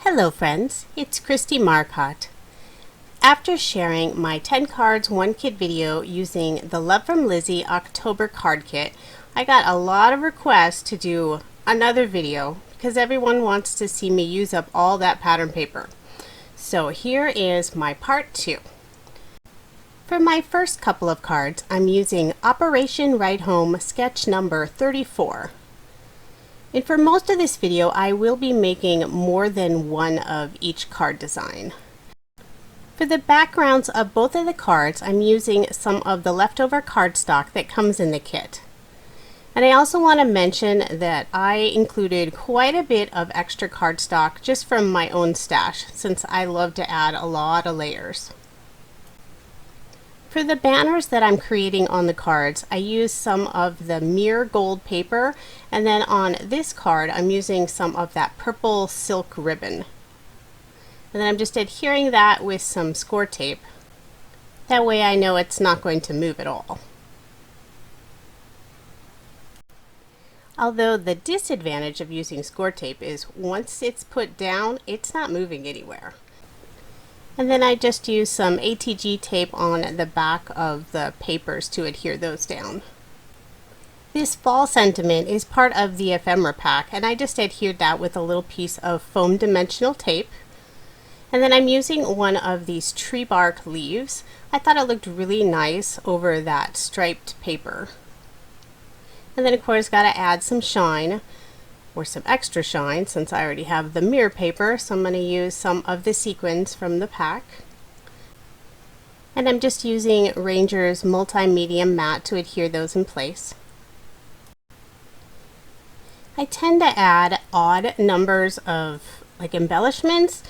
Hello friends, it's Kristie Marcotte. After sharing my 10 cards 1 kit video using the Love From Lizi October card kit, I got a lot of requests to do another video because everyone wants to see me use up all that pattern paper. So here is my part 2. For my first couple of cards, I'm using Operation Ride Home sketch number 34. And for most of this video, I will be making more than one of each card design. For the backgrounds of both of the cards, I'm using some of the leftover cardstock that comes in the kit. And I also want to mention that I included quite a bit of extra cardstock just from my own stash, since I love to add a lot of layers. For the banners that I'm creating on the cards, I use some of the mirror gold paper, and then on this card I'm using some of that purple silk ribbon. And then I'm just adhering that with some score tape. That way I know it's not going to move at all. Although the disadvantage of using score tape is once it's put down, it's not moving anywhere. And then I just use some ATG tape on the back of the papers to adhere those down. This fall sentiment is part of the ephemera pack, and I just adhered that with a little piece of foam dimensional tape. And then I'm using one of these tree bark leaves. I thought it looked really nice over that striped paper. And then of course got to add some shine, or some extra shine, since I already have the mirror paper, so I'm going to use some of the sequins from the pack. And I'm just using Ranger's multi-medium matte to adhere those in place. I tend to add odd numbers of embellishments.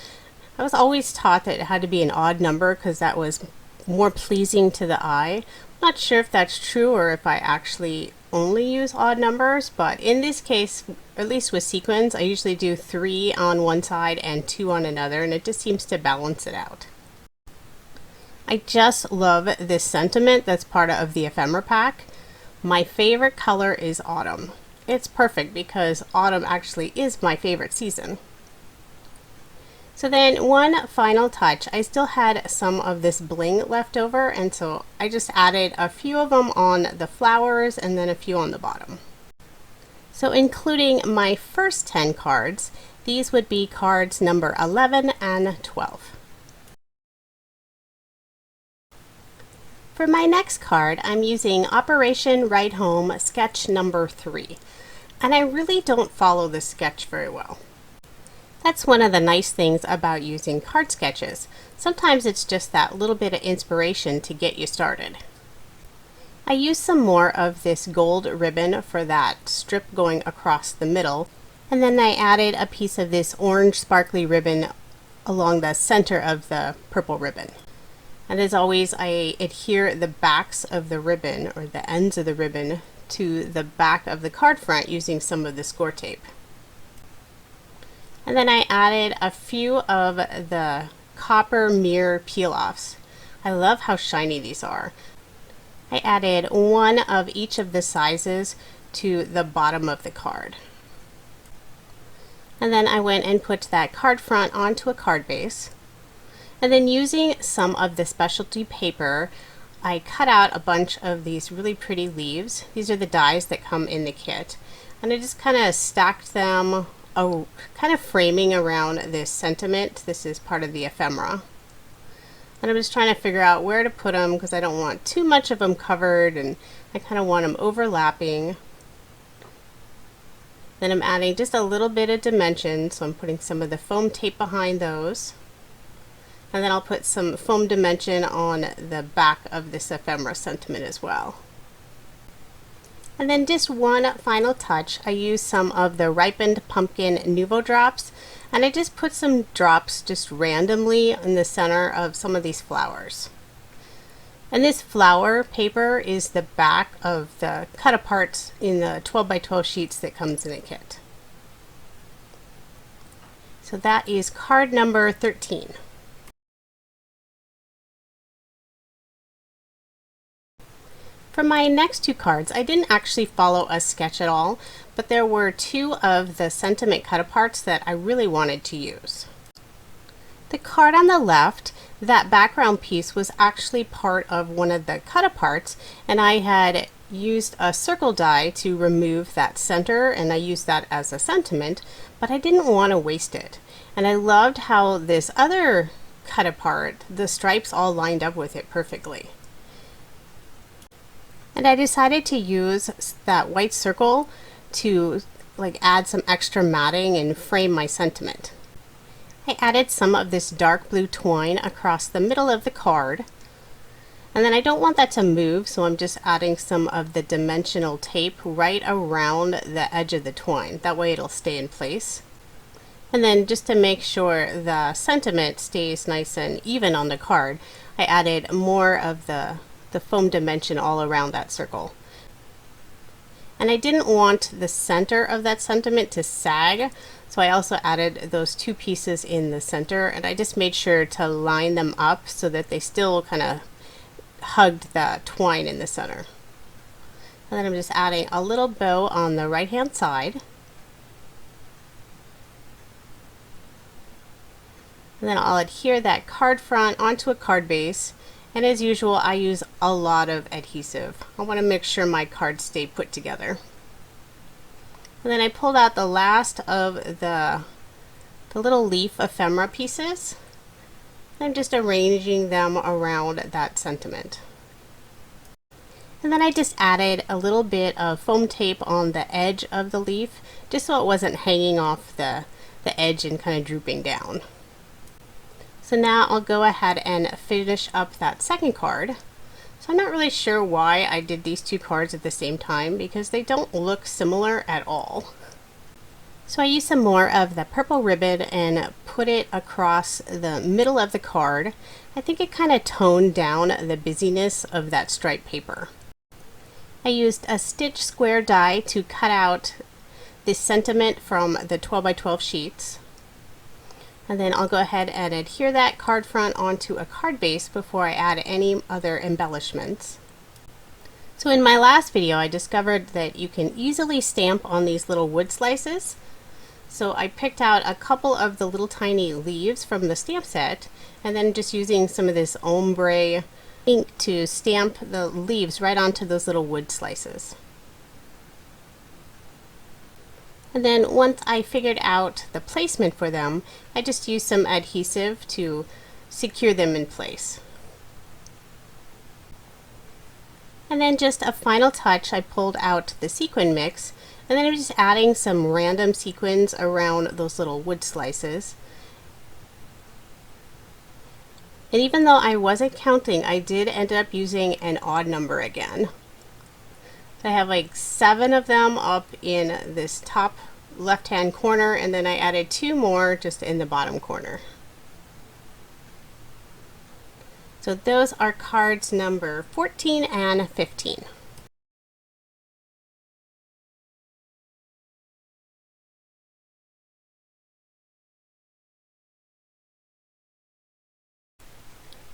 I was always taught that it had to be an odd number because that was more pleasing to the eye. I'm not sure if that's true or if I actually only use odd numbers, but in this case, at least with sequins, I usually do 3 on one side and 2 on another, and it just seems to balance it out. I just love this sentiment that's part of the ephemera pack. My favorite color is autumn. It's perfect because autumn actually is my favorite season. So then one final touch, I still had some of this bling left over, and so I just added a few of them on the flowers and then a few on the bottom. So including my first 10 cards, these would be cards number 11 and 12. For my next card, I'm using Operation Ride Home sketch number 3. And I really don't follow this sketch very well. That's one of the nice things about using card sketches. Sometimes it's just that little bit of inspiration to get you started. I used some more of this gold ribbon for that strip going across the middle, and then I added a piece of this orange sparkly ribbon along the center of the purple ribbon. And as always, I adhere the backs of the ribbon, or the ends of the ribbon, to the back of the card front using some of the score tape. And then I added a few of the copper mirror peel-offs. I love how shiny these are. I added one of each of the sizes to the bottom of the card. And then I went and put that card front onto a card base. And then using some of the specialty paper, I cut out a bunch of these really pretty leaves. These are the dies that come in the kit. And I just kind of stacked them, kind of framing around this sentiment. This is part of the ephemera. And I'm just trying to figure out where to put them because I don't want too much of them covered, and I kind of want them overlapping. Then I'm adding just a little bit of dimension, so I'm putting some of the foam tape behind those. And then I'll put some foam dimension on the back of this ephemera sentiment as well. And then just one final touch, I used some of the ripened pumpkin Nuvo drops, and I just put some drops just randomly in the center of some of these flowers. And this flower paper is the back of the cut aparts in the 12 by 12 sheets that comes in the kit. So that is card number 13. For my next 2 cards, I didn't actually follow a sketch at all, but there were 2 of the sentiment cut-aparts that I really wanted to use. The card on the left, that background piece was actually part of one of the cut-aparts, and I had used a circle die to remove that center, and I used that as a sentiment, but I didn't want to waste it. And I loved how this other cut-apart, the stripes all lined up with it perfectly. And I decided to use that white circle to add some extra matting and frame my sentiment. I added some of this dark blue twine across the middle of the card. And then I don't want that to move, so I'm just adding some of the dimensional tape right around the edge of the twine. That way it'll stay in place. And then just to make sure the sentiment stays nice and even on the card, I added more of the foam dimension all around that circle. And I didn't want the center of that sentiment to sag, so I also added those two pieces in the center, and I just made sure to line them up so that they still kind of hugged the twine in the center. And then I'm just adding a little bow on the right hand side. And then I'll adhere that card front onto a card base. And as usual, I use a lot of adhesive. I want to make sure my cards stay put together. And then I pulled out the last of the little leaf ephemera pieces. I'm just arranging them around that sentiment. And then I just added a little bit of foam tape on the edge of the leaf, just so it wasn't hanging off the edge and kind of drooping down. So now I'll go ahead and finish up that second card. So I'm not really sure why I did these two cards at the same time, because they don't look similar at all. So I used some more of the purple ribbon and put it across the middle of the card. I think it kind of toned down the busyness of that striped paper. I used a stitch square die to cut out this sentiment from the 12 by 12 sheets. And then I'll go ahead and adhere that card front onto a card base before I add any other embellishments. So in my last video, I discovered that you can easily stamp on these little wood slices. So I picked out a couple of the little tiny leaves from the stamp set, and then just using some of this ombre ink to stamp the leaves right onto those little wood slices. And then once I figured out the placement for them, I just used some adhesive to secure them in place. And then just a final touch, I pulled out the sequin mix, and then I'm just adding some random sequins around those little wood slices. And even though I wasn't counting, I did end up using an odd number again. I have like 7 of them up in this top left hand corner, and then I added 2 more just in the bottom corner. So those are cards number 14 and 15.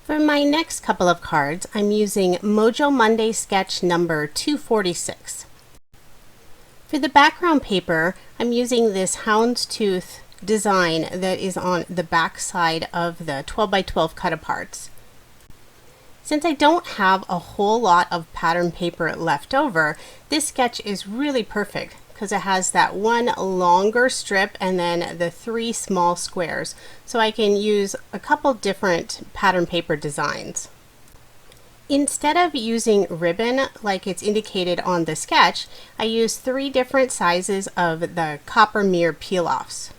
For my next couple of cards, I'm using Mojo Monday sketch number 246. For the background paper, I'm using this houndstooth design that is on the back side of the 12 by 12 cut-aparts. Since I don't have a whole lot of pattern paper left over, this sketch is really perfect because it has that one longer strip and then the 3 small squares, so I can use a couple different pattern paper designs. Instead of using ribbon like it's indicated on the sketch, I used 3 different sizes of the copper mirror peel-offs.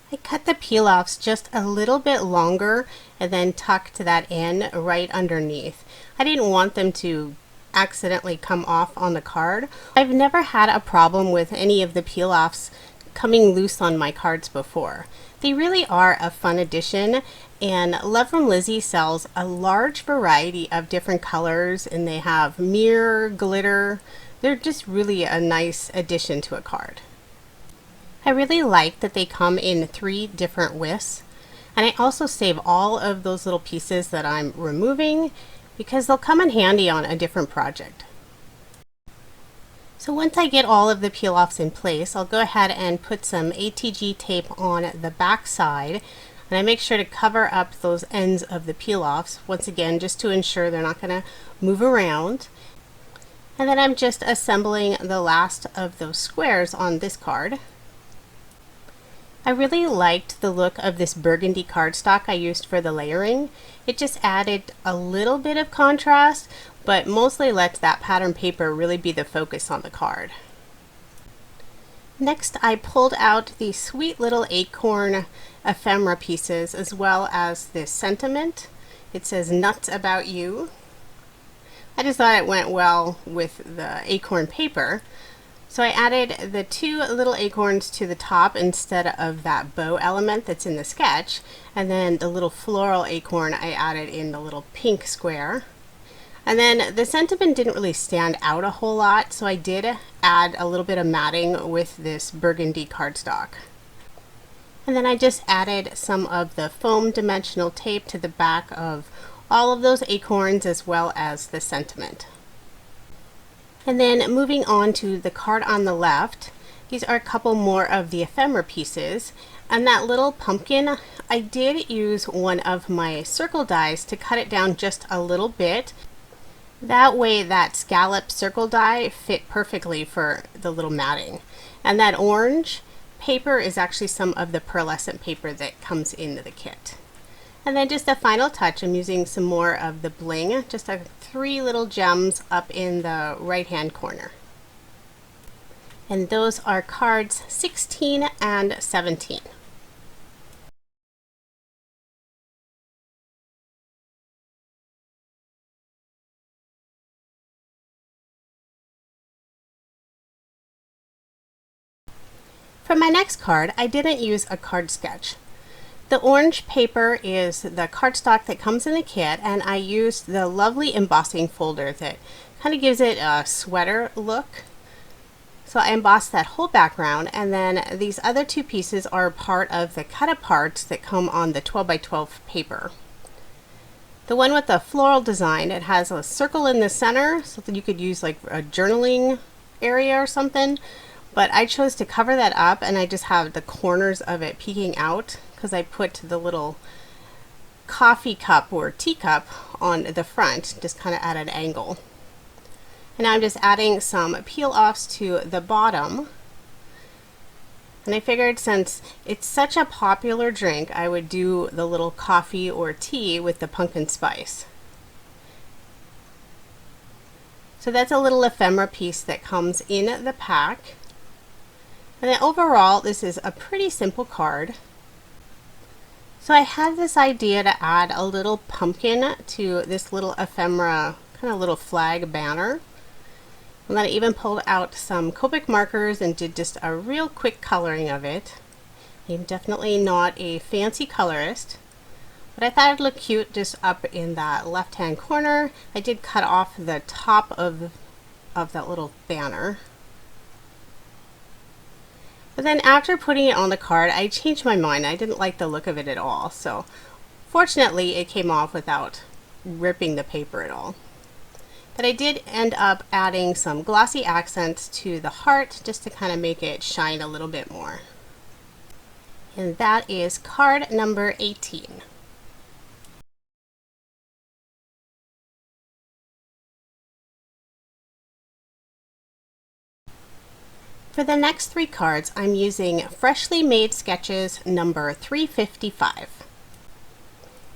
I cut the peel-offs just a little bit longer and then tucked that in right underneath. I didn't want them to accidentally come off on the card. I've never had a problem with any of the peel-offs coming loose on my cards before. They really are a fun addition, and Love From Lizi sells a large variety of different colors, and they have mirror, glitter. They're just really a nice addition to a card. I really like that they come in 3 different widths, and I also save all of those little pieces that I'm removing because they'll come in handy on a different project. So once I get all of the peel-offs in place, I'll go ahead and put some ATG tape on the back side. And I make sure to cover up those ends of the peel-offs, once again, just to ensure they're not going to move around. And then I'm just assembling the last of those squares on this card. I really liked the look of this burgundy cardstock I used for the layering. It just added a little bit of contrast, but mostly lets that pattern paper really be the focus on the card. Next, I pulled out these sweet little acorn ephemera pieces, as well as this sentiment. It says "Nuts About You." I just thought it went well with the acorn paper. So I added the two little acorns to the top instead of that bow element that's in the sketch. And then the little floral acorn I added in the little pink square. And then the sentiment didn't really stand out a whole lot, so I did add a little bit of matting with this burgundy cardstock. And then I just added some of the foam dimensional tape to the back of all of those acorns, as well as the sentiment. And then moving on to the card on the left, these are a couple more of the ephemera pieces. And that little pumpkin, I did use one of my circle dies to cut it down just a little bit. That way that scallop circle die fit perfectly for the little matting. And that orange paper is actually some of the pearlescent paper that comes into the kit. And then just a final touch, I'm using some more of the bling, just 3 little gems up in the right hand corner. And those are cards 16 and 17. For my next card, I didn't use a card sketch. The orange paper is the cardstock that comes in the kit, and I used the lovely embossing folder that kind of gives it a sweater look. So I embossed that whole background, and then these other 2 pieces are part of the cut-aparts that come on the 12 by 12 paper. The one with the floral design, it has a circle in the center, so that you could use like a journaling area or something. But I chose to cover that up, and I just have the corners of it peeking out because I put the little coffee cup or teacup on the front, just kind of at an angle. And now I'm just adding some peel-offs to the bottom. And I figured since it's such a popular drink, I would do the little coffee or tea with the pumpkin spice. So that's a little ephemera piece that comes in the pack. And then overall, this is a pretty simple card. So I had this idea to add a little pumpkin to this little ephemera, kind of little flag banner. And then I even pulled out some Copic markers and did just a real quick coloring of it. I'm definitely not a fancy colorist, but I thought it'd look cute just up in that left-hand corner. I did cut off the top of that little banner. But then after putting it on the card, I changed my mind. I didn't like the look of it at all. So fortunately, it came off without ripping the paper at all. But I did end up adding some glossy accents to the heart just to kind of make it shine a little bit more. And that is card number 18. For the next 3 cards, I'm using Freshly Made Sketches number 355.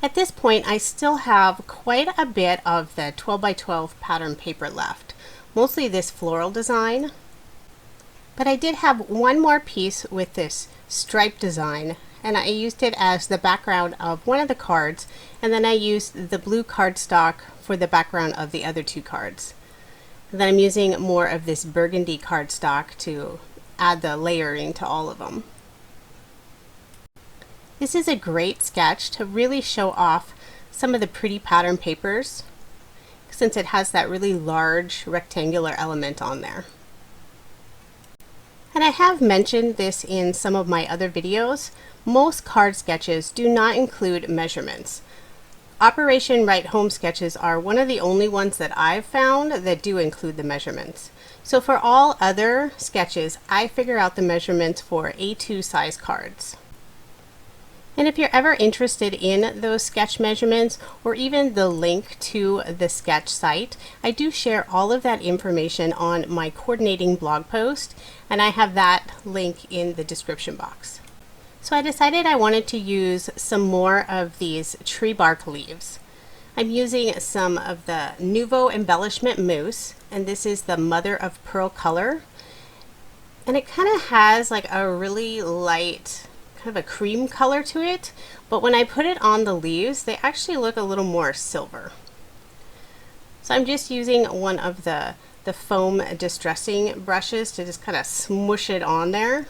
At this point, I still have quite a bit of the 12 by 12 pattern paper left, mostly this floral design. But I did have one more piece with this stripe design, and I used it as the background of one of the cards, and then I used the blue cardstock for the background of the other 2 cards. Then I'm using more of this burgundy cardstock to add the layering to all of them. This is a great sketch to really show off some of the pretty pattern papers, since it has that really large rectangular element on there. And I have mentioned this in some of my other videos. Most card sketches do not include measurements. Operation Write Home sketches are one of the only ones that I've found that do include the measurements. So for all other sketches, I figure out the measurements for A2 size cards. And if you're ever interested in those sketch measurements or even the link to the sketch site, I do share all of that information on my coordinating blog post, and I have that link in the description box. So I decided I wanted to use some more of these tree bark leaves. I'm using some of the Nouveau Embellishment Mousse, and this is the Mother of Pearl color. And it kind of has like a really light, kind of a cream color to it, but when I put it on the leaves, they actually look a little more silver. So I'm just using one of the foam distressing brushes to just kind of smoosh it on there.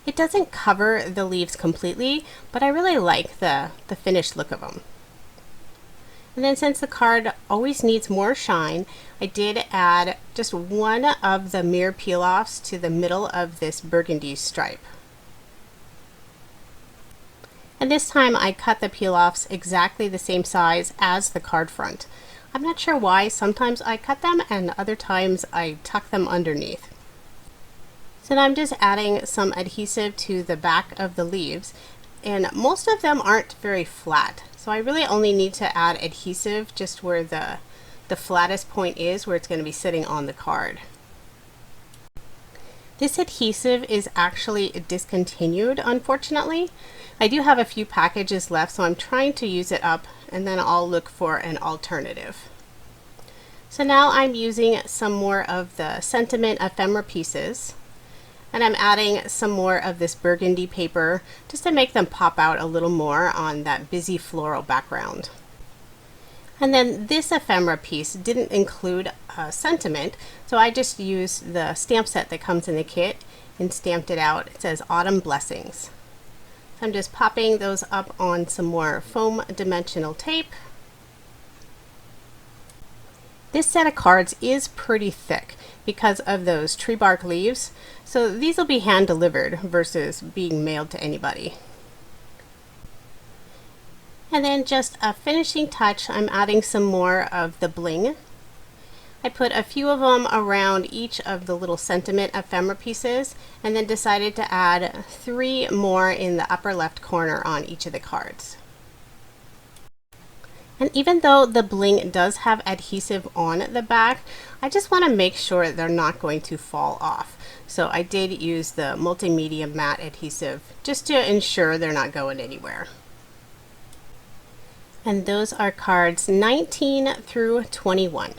It doesn't cover the leaves completely, but I really like the finished look of them. And then since the card always needs more shine, I did add just one of the mirror peel-offs to the middle of this burgundy stripe. And this time I cut the peel-offs exactly the same size as the card front. I'm not sure why, sometimes I cut them and other times I tuck them underneath. So now I'm just adding some adhesive to the back of the leaves, and most of them aren't very flat. So I really only need to add adhesive just where the flattest point is, where it's going to be sitting on the card. This adhesive is actually discontinued, unfortunately. I do have a few packages left, so I'm trying to use it up and then I'll look for an alternative. So now I'm using some more of the Sentiment ephemera pieces, and I'm adding some more of this burgundy paper just to make them pop out a little more on that busy floral background. And then this ephemera piece didn't include a sentiment, so I just used the stamp set that comes in the kit and stamped it out. It says Autumn Blessings. So I'm just popping those up on some more foam dimensional tape. This set of cards is pretty thick because of those tree bark leaves, so these will be hand delivered versus being mailed to anybody. And then just a finishing touch, I'm adding some more of the bling. I put a few of them around each of the little sentiment ephemera pieces, and then decided to add 3 more in the upper left corner on each of the cards. And even though the bling does have adhesive on the back, I just want to make sure they're not going to fall off. So I did use the multimedia matte adhesive just to ensure they're not going anywhere. And those are cards 19 through 21.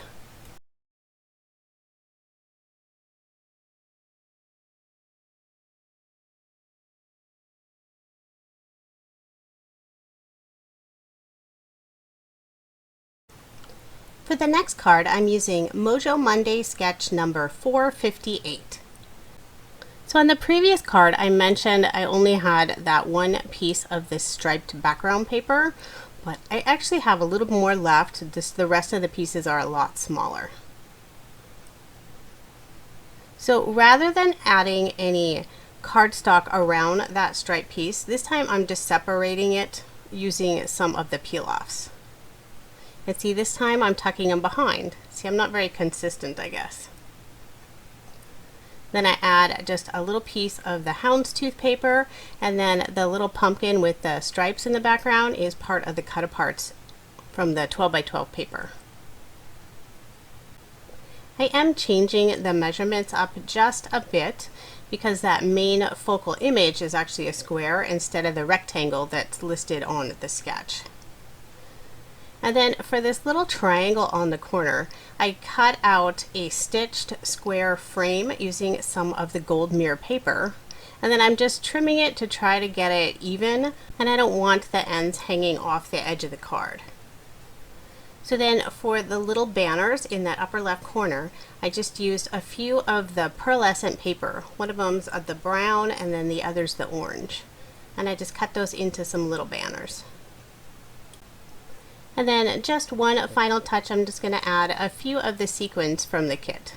For the next card, I'm using Mojo Monday sketch number 458. So on the previous card, I mentioned I only had that one piece of this striped background paper, but I actually have a little more left. The rest of the pieces are a lot smaller. So rather than adding any cardstock around that striped piece, this time I'm just separating it using some of the peel-offs. And see, this time I'm tucking them behind. See, I'm not very consistent, I guess. Then I add just a little piece of the houndstooth paper, and then the little pumpkin with the stripes in the background is part of the cut-aparts from the 12 by 12 paper. I am changing the measurements up just a bit because that main focal image is actually a square instead of the rectangle that's listed on the sketch. And then for this little triangle on the corner, I cut out a stitched square frame using some of the gold mirror paper. And then I'm just trimming it to try to get it even, and I don't want the ends hanging off the edge of the card. So then for the little banners in that upper left corner, I just used a few of the pearlescent paper. One of them's the brown and then the other's the orange. And I just cut those into some little banners. And then just one final touch, I'm just going to add a few of the sequins from the kit.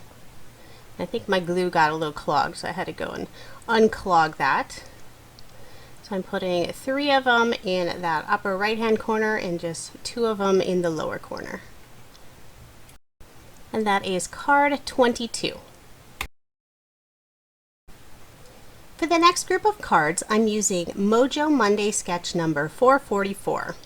I think my glue got a little clogged, so I had to go and unclog that. So I'm putting 3 of them in that upper right hand corner and just 2 of them in the lower corner. And that is card 22. For the next group of cards, I'm using Mojo Monday sketch number 444.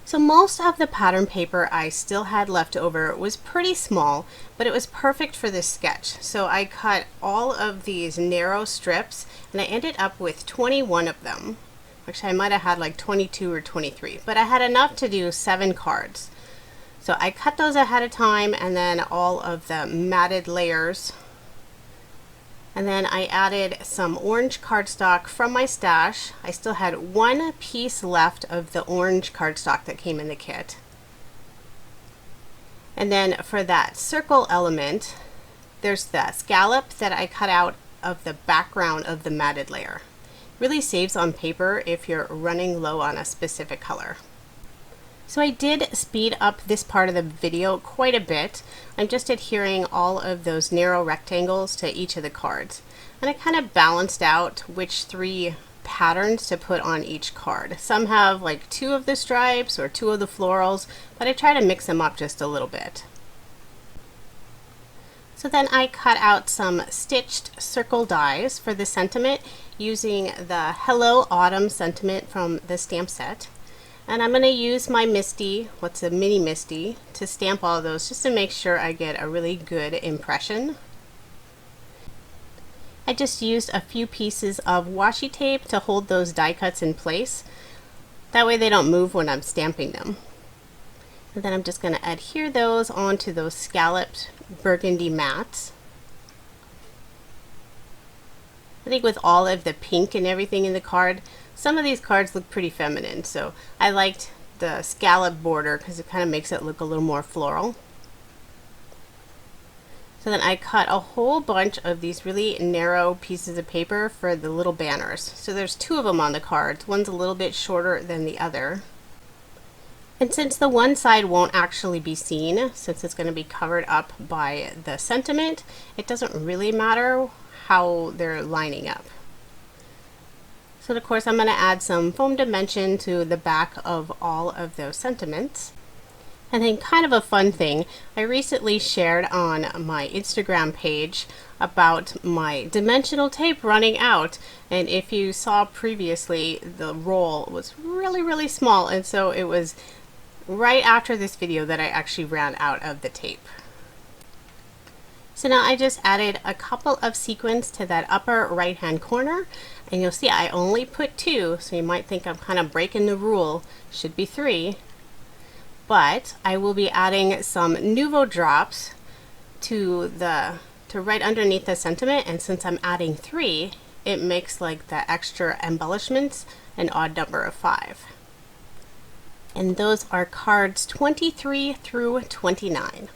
So most of the pattern paper I still had left over was pretty small, but it was perfect for this sketch. So I cut all of these narrow strips and I ended up with 21 of them. Actually, I might have had like 22 or 23, but I had enough to do 7 cards. So I cut those ahead of time, and then all of the matted layers. And then I added some orange cardstock from my stash. I still had one piece left of the orange cardstock that came in the kit. And then for that circle element, there's the scallop that I cut out of the background of the matted layer. Really saves on paper if you're running low on a specific color. So I did speed up this part of the video quite a bit. I'm just adhering all of those narrow rectangles to each of the cards. And I kind of balanced out which 3 patterns to put on each card. Some have like 2 of the stripes or 2 of the florals, but I try to mix them up just a little bit. So then I cut out some stitched circle dies for the sentiment using the Hello Autumn sentiment from the stamp set. And I'm going to use my Misty, what's a mini Misty, to stamp all of those just to make sure I get a really good impression. I just used a few pieces of washi tape to hold those die cuts in place. That way they don't move when I'm stamping them. And then I'm just going to adhere those onto those scalloped burgundy mats. I think with all of the pink and everything in the card, some of these cards look pretty feminine, so I liked the scallop border because it kind of makes it look a little more floral. So then I cut a whole bunch of these really narrow pieces of paper for the little banners. So there's 2 of them on the cards. One's a little bit shorter than the other. And since the one side won't actually be seen, since it's going to be covered up by the sentiment, it doesn't really matter how they're lining up. So of course I'm going to add some foam dimension to the back of all of those sentiments. And then kind of a fun thing, I recently shared on my Instagram page about my dimensional tape running out. And if you saw previously, the roll was really small, and so it was right after this video that I actually ran out of the tape. So now I just added a couple of sequins to that upper right hand corner, and you'll see I only put 2, so you might think I'm kind of breaking the rule. Should be 3. But I will be adding some Nuvo drops to right underneath the sentiment, and since I'm adding 3, it makes like the extra embellishments an odd number of 5. And those are cards 23 through 29.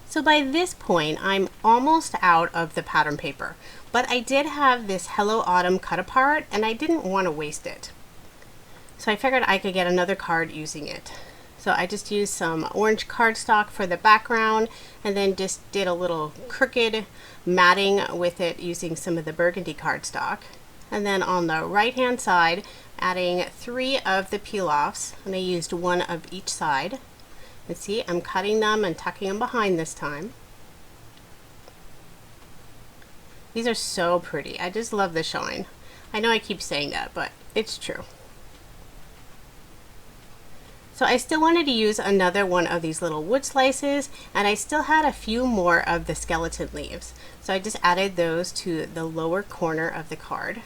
So by this point, I'm almost out of the pattern paper, but I did have this Hello Autumn cut apart and I didn't want to waste it. So I figured I could get another card using it. So I just used some orange cardstock for the background and then just did a little crooked matting with it using some of the burgundy cardstock. And then on the right hand side, adding 3 of the peel-offs, and I used 1 of each side. And see, I'm cutting them and tucking them behind this time. These are so pretty. I just love the shine. I know I keep saying that, but it's true. So I still wanted to use another one of these little wood slices, and I still had a few more of the skeleton leaves. So I just added those to the lower corner of the card.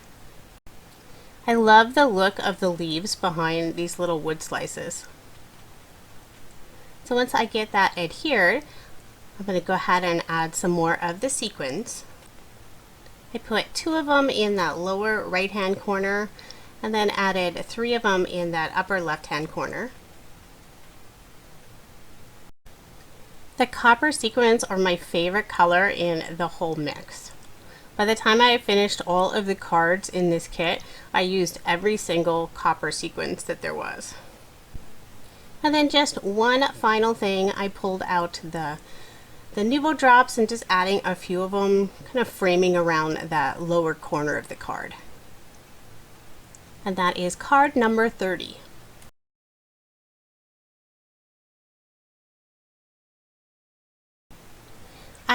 I love the look of the leaves behind these little wood slices. So once I get that adhered, I'm going to go ahead and add some more of the sequins. I put 2 of them in that lower right hand corner and then added 3 of them in that upper left hand corner. The copper sequins are my favorite color in the whole mix. By the time I finished all of the cards in this kit, I used every single copper sequence that there was. And then just one final thing, I pulled out the Nuvo drops and just adding a few of them, kind of framing around that lower corner of the card. And that is card number 30.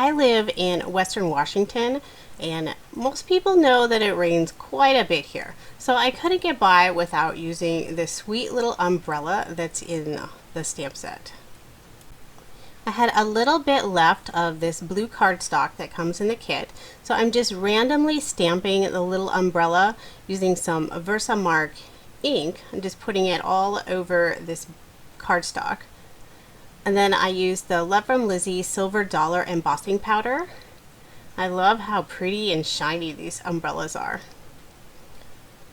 I live in Western Washington, and most people know that it rains quite a bit here. So I couldn't get by without using this sweet little umbrella that's in the stamp set. I had a little bit left of this blue cardstock that comes in the kit, so I'm just randomly stamping the little umbrella using some Versamark ink. I'm just putting it all over this cardstock. And then I used the Love From Lizi Silver Dollar embossing powder. I love how pretty and shiny these umbrellas are.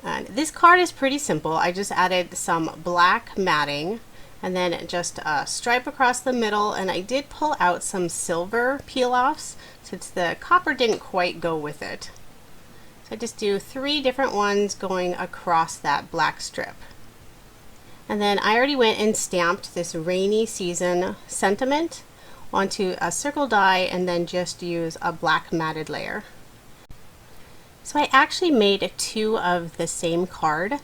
And this card is pretty simple. I just added some black matting and then just a stripe across the middle, and I did pull out some silver peel-offs since the copper didn't quite go with it. So I just do 3 different ones going across that black strip. And then I already went and stamped this rainy season sentiment onto a circle die and then just use a black matted layer. So I actually made 2 of the same card,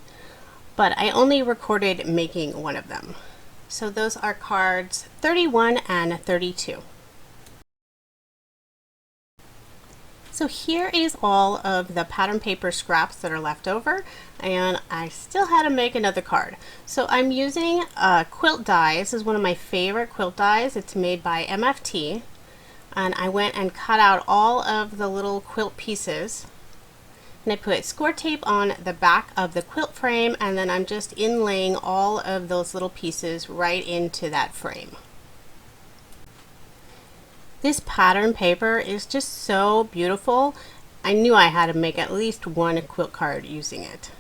but I only recorded making one of them. So those are cards 31 and 32. So here is all of the pattern paper scraps that are left over, and I still had to make another card. So I'm using a quilt die. This is one of my favorite quilt dies. It's made by MFT, and I went and cut out all of the little quilt pieces, and I put score tape on the back of the quilt frame, and then I'm just inlaying all of those little pieces right into that frame. This pattern paper is just so beautiful. I knew I had to make at least one quilt card using it.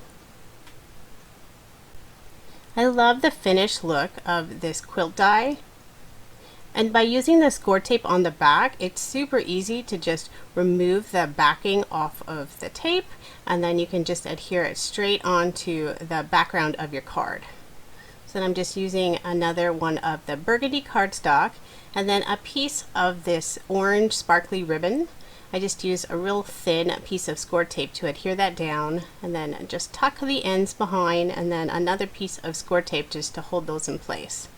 I love the finished look of this quilt die. And by using the score tape on the back, it's super easy to just remove the backing off of the tape, and then you can just adhere it straight onto the background of your card. So then I'm just using another one of the burgundy cardstock and then a piece of this orange sparkly ribbon. I just use a real thin piece of score tape to adhere that down, and then just tuck the ends behind, and then another piece of score tape just to hold those in place.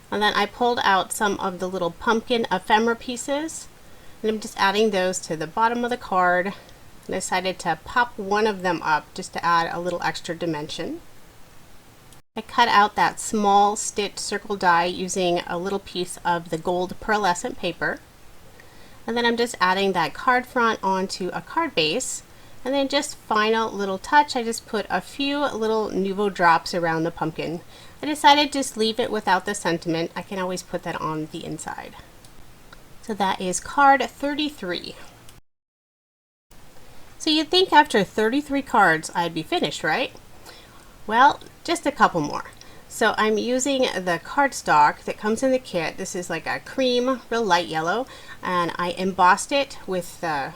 And then I pulled out some of the little pumpkin ephemera pieces, and I'm just adding those to the bottom of the card. And I decided to pop one of them up just to add a little extra dimension. I cut out that small stitch circle die using a little piece of the gold pearlescent paper. And then I'm just adding that card front onto a card base. And then just final little touch, I just put a few little Nuvo drops around the pumpkin. I decided to just leave it without the sentiment. I can always put that on the inside. So that is card 33. So you'd think after 33 cards I'd be finished, right? Well, just a couple more. So I'm using the cardstock that comes in the kit. This is like a cream, real light yellow, and I embossed it with the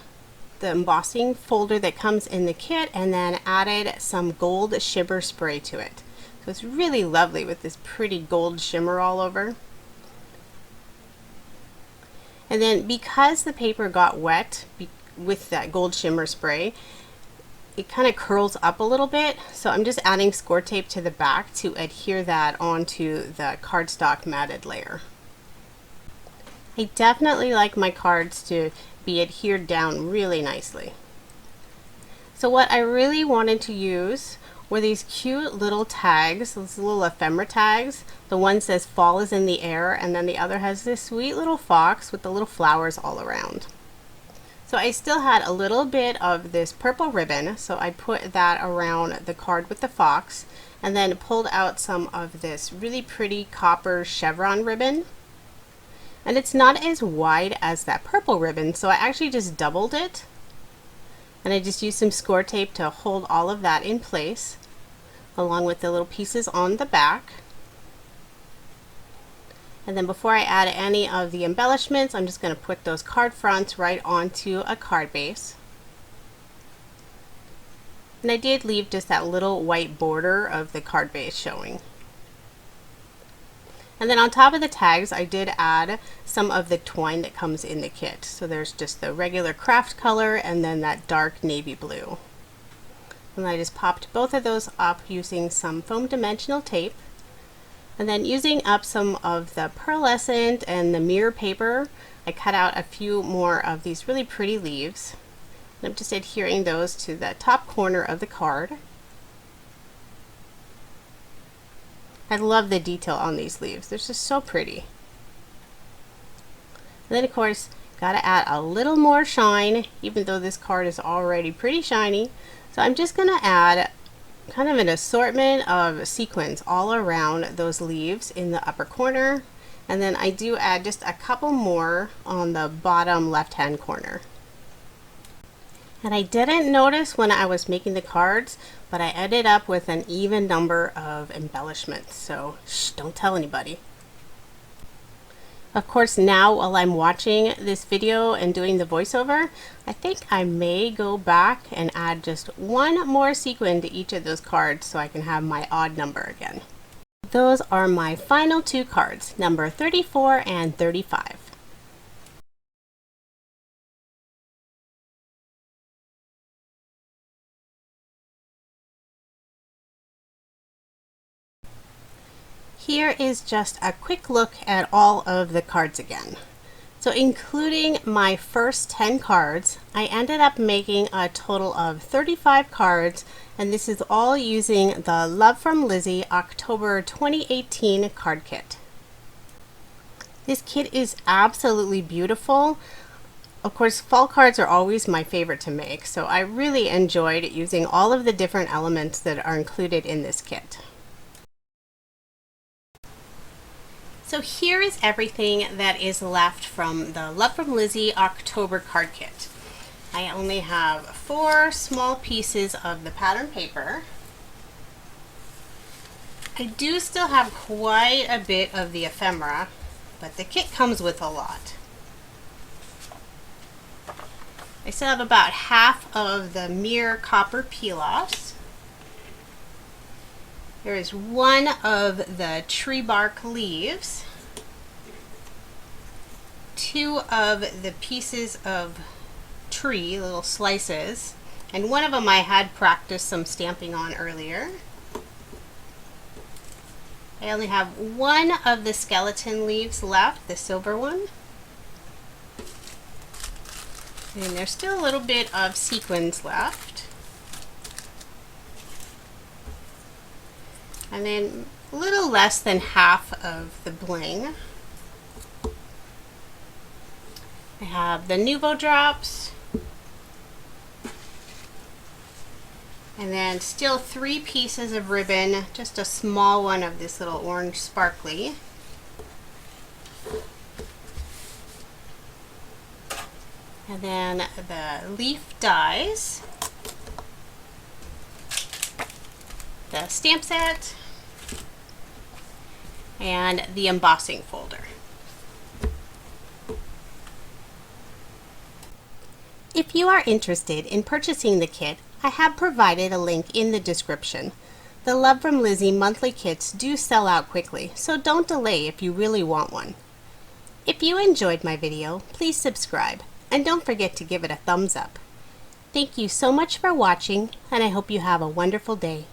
embossing folder that comes in the kit, and then added some gold shimmer spray to it. So it's really lovely with this pretty gold shimmer all over. And then because the paper got wet with that gold shimmer spray, it kind of curls up a little bit, so I'm just adding score tape to the back to adhere that onto the cardstock matted layer. I definitely like my cards to be adhered down really nicely. So what I really wanted to use were these cute little tags, those little ephemera tags. The one says fall is in the air, and then the other has this sweet little fox with the little flowers all around. So I still had a little bit of this purple ribbon, so I put that around the card with the fox, and then pulled out some of this really pretty copper chevron ribbon. And it's not as wide as that purple ribbon, so I actually just doubled it. And I just used some score tape to hold all of that in place, along with the little pieces on the back. And then before I add any of the embellishments, I'm just going to put those card fronts right onto a card base. And I did leave just that little white border of the card base showing. And then on top of the tags, I did add some of the twine that comes in the kit. So there's just the regular craft color and then that dark navy blue. And I just popped both of those up using some foam dimensional tape. And then using up some of the pearlescent and the mirror paper, I cut out a few more of these really pretty leaves. And I'm just adhering those to the top corner of the card. I love the detail on these leaves. They're just so pretty. And then of course, gotta add a little more shine, even though this card is already pretty shiny. So I'm just gonna add kind of an assortment of sequins all around those leaves in the upper corner. And then I do add just a couple more on the bottom left-hand corner. And I didn't notice when I was making the cards, but I ended up with an even number of embellishments. So shh, don't tell anybody. Of course, now while I'm watching this video and doing the voiceover, I think I may go back and add just one more sequin to each of those cards so I can have my odd number again. Those are my final two cards, number 34 and 35. Here is just a quick look at all of the cards again. So including my first 10 cards, I ended up making a total of 35 cards, and this is all using the Love From Lizi October 2018 card kit. This kit is absolutely beautiful. Of course, fall cards are always my favorite to make, so I really enjoyed using all of the different elements that are included in this kit. So here is everything that is left from the Love From Lizi October card kit. I only have 4 small pieces of the pattern paper. I do still have quite a bit of the ephemera, but the kit comes with a lot. I still have about half of the mirror copper peel-offs. There is one of the tree bark leaves, 2 of the pieces of tree, little slices, and one of them I had practiced some stamping on earlier. I only have one of the skeleton leaves left, the silver one. And there's still a little bit of sequins left. And then a little less than half of the bling. I have the Nuvo drops. And then still 3 pieces of ribbon, just a small one of this little orange sparkly. And then the leaf dies. The stamp set, and the embossing folder. If you are interested in purchasing the kit, I have provided a link in the description. The Love From Lizi monthly kits do sell out quickly, so don't delay if you really want one. If you enjoyed my video, please subscribe, and don't forget to give it a thumbs up. Thank you so much for watching, and I hope you have a wonderful day.